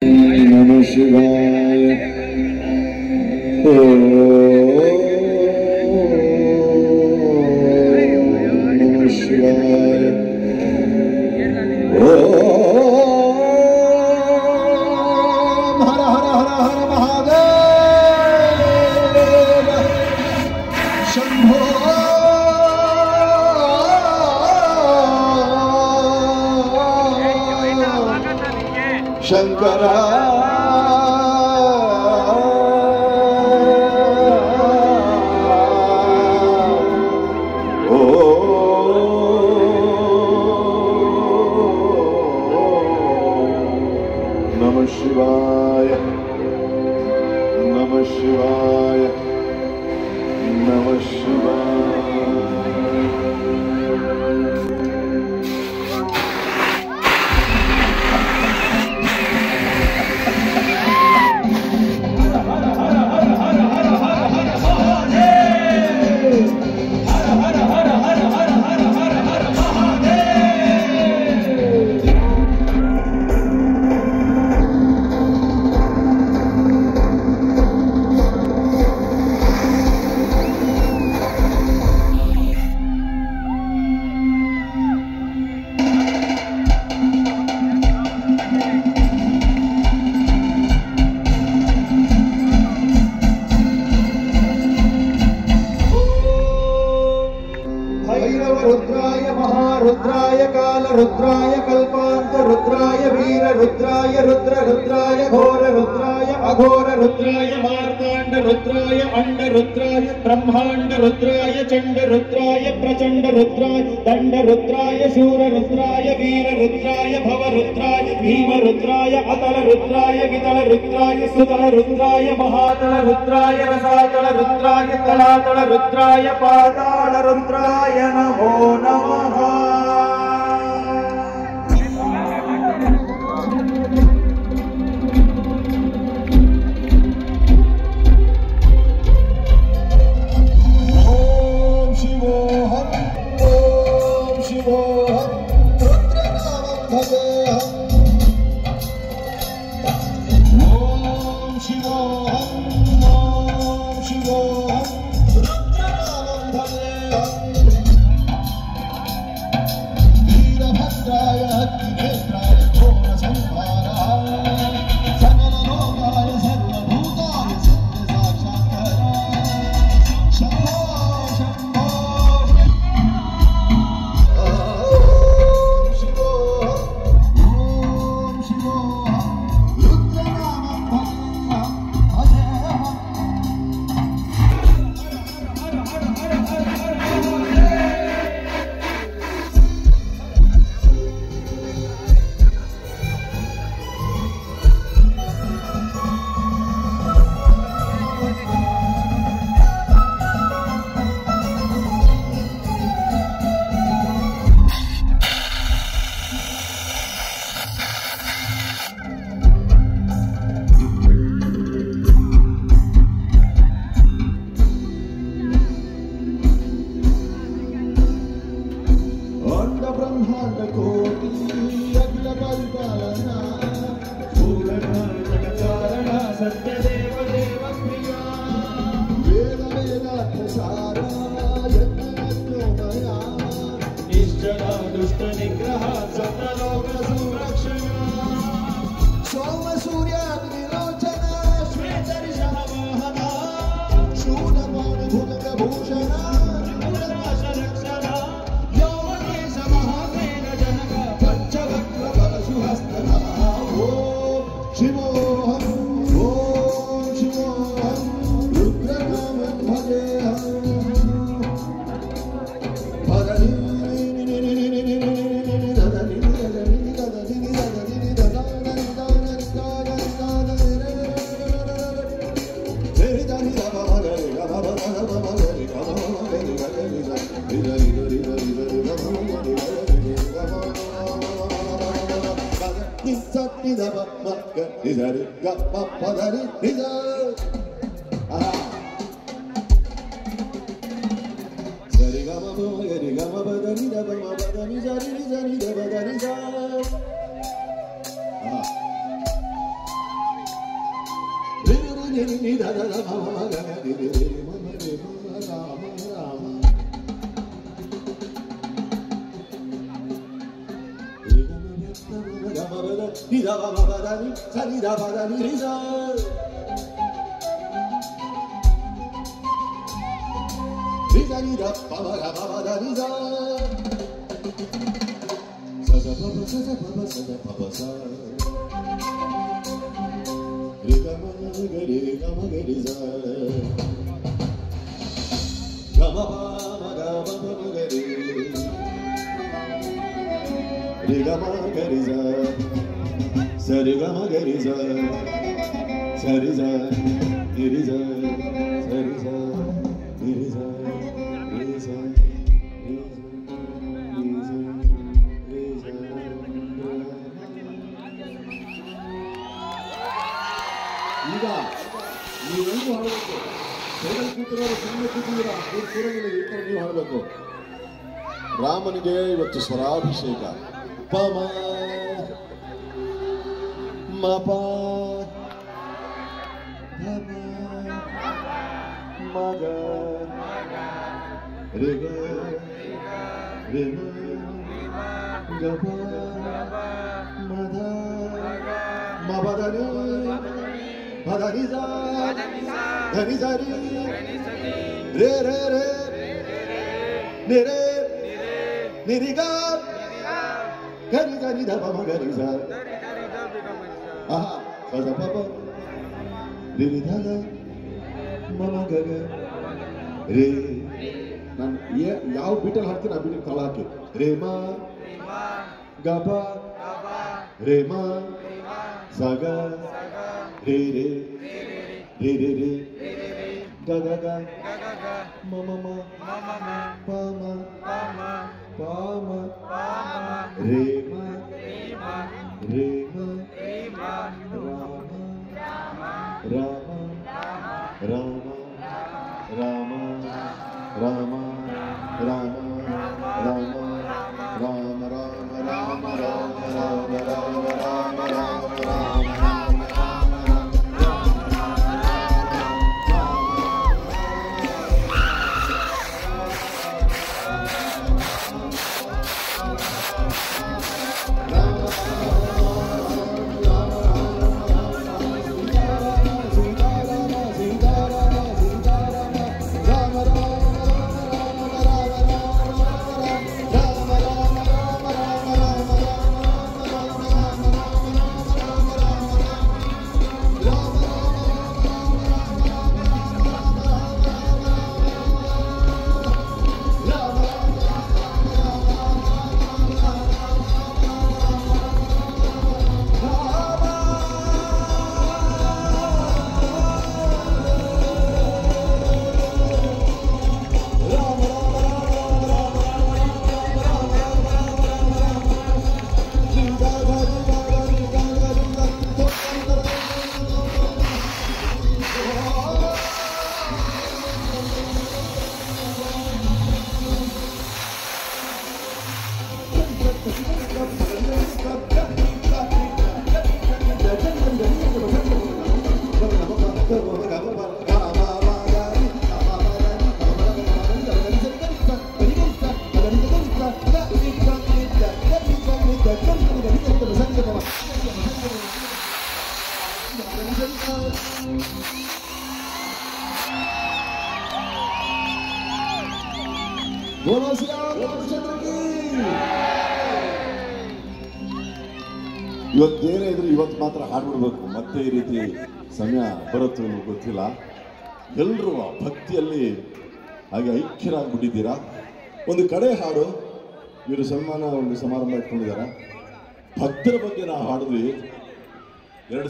नमः शिवाय। ओम नमः शिवाय। ओम हर हर हर हर महादेव शंभो शंकरा। नमः शिवाय नमः शिवाय नमः शिवाय। रुद्राय महारुद्राय कालरुद्राय कल्पांत रुद्राय वीर रुद्राय रुद्र रुद्राय घोर रुद्राय अघोर रुद्राय मार्तांड रुद्राय अंड रुद्राय ब्रह्मांड रुद्राय चंड रुद्राय प्रचंड रुद्राय दंड रुद्राय शूर रुद्राय वीर रुद्राय भव रुद्राय भीम रुद्राय अतल रुद्राय वितल रुद्राय सुतल रुद्राय महातल रुद्राय रसातल रुद्राय तलातल रुद्राय पाताल रुद्राय नमो नमः। ओम शिवोहम रुद्रनामं भजेऽहम्। ओम शिवोहम रुद्रनामं भजेऽहम्। वीरभद्राय अग्निनेत्राय घोरसंहाराय सकललोकाय सर्वभूताय सत्यसाक्षात्काराय शंभो शंभो। ओम शिवोहम रुद्रनामं भजेऽहम्। अंड ब्रह्मांड कोटि अखिल परिपालना पूर्ण जगत्कारण सत्य देव देव प्रिया वेद वेदार्थ सारा यज्ञ यज्ञोमया निश्चल दुष्ट निग्रह सत्रलोक सुरक्षणा सोम सूर्याग्निलोचना श्वेत ऋषभ वाहना शूल मौन भुजंग भूषणा त्रिपुरनाश रक्षणा शिवोहम रुद्रनामं ಈಗ ನೀವೆಲ್ಲರೂ ಹಾಡಬೇಕು. ಜಗನ್ ಕೂತಿರೋರು ಸುಮ್ಮನೆ ಕೂತಿದ್ದೀರಾ, ನೀವು ಕೂರಂಗಿಲ್ಲ, ಇರ್ತಾರೆ, ನೀವು ಹಾಡಬೇಕು. ರಾಮನಿಗೆ ಇವತ್ತು ಸ್ವರಾಭಿಷೇಕ. ಪಮ ಮಪ ಧಮ ಮಗ ರಿಗ ರಿಮ ಗಪ ಮದ ಮಬದನಿ ಮದನಿಸ ಧನಿಸರಿ ರೇ ರೇ ರೇ ನಿರೇ ನಿರಿಗ ಗರಿ ಗರಿ ಧಪ ಮಗರಿಸ ಆಹಾ ಸದ ಪಪ ರಿರಿಧಗ ಮಮ ಗಗ ರೇ. ನಾನು ಯಾವ ಬೀಟಲ್ಲಿ ಹಾಡ್ತೀನಿ ಆ ಬೀಟಿಗೆ ತಾಳ ಹಾಕಿ. ರೇಮ ಗಪ ರೇಮ ಸಗ ರೇ ರೇ ರೇ ರೇ ರೇ ಗಗ ಗ ಮಮ ಮ ಪಮ ಪಾಮ ರೇಮ ರೇಮ ರಾಮ ರಾಮ ರಾಮ ರಾಮ ರಾಮ ರಾಮ ರಾಮ ರಾಮ ರಾಮ ರಾಮ ರಾಮ ರಾಮ ರಾಮ ಇವತ್ತೇನೇ ಇದ್ರು ಇವತ್ತು ಮಾತ್ರ ಹಾಡ್ಬಿಡ್ಬೇಕು. ಮತ್ತೆ ಈ ರೀತಿ ಸಮಯ ಬರುತ್ತೋ ಗೊತ್ತಿಲ್ಲ. ಎಲ್ಲರೂ ಭಕ್ತಿಯಲ್ಲಿ ಹಾಗೆ ಐಕ್ಯರಾಗ್ಬಿಟ್ಟಿದ್ದೀರಾ. ಒಂದು ಕಡೆ ಹಾಡು, ಇವರು ಸನ್ಮಾನ ಒಂದು ಸಮಾರಂಭ ಇಟ್ಕೊಂಡಿದ್ದಾರೆ. ಭಕ್ತರ ಬಗ್ಗೆ ನಾವು ಹಾಡಿದ್ವಿ 2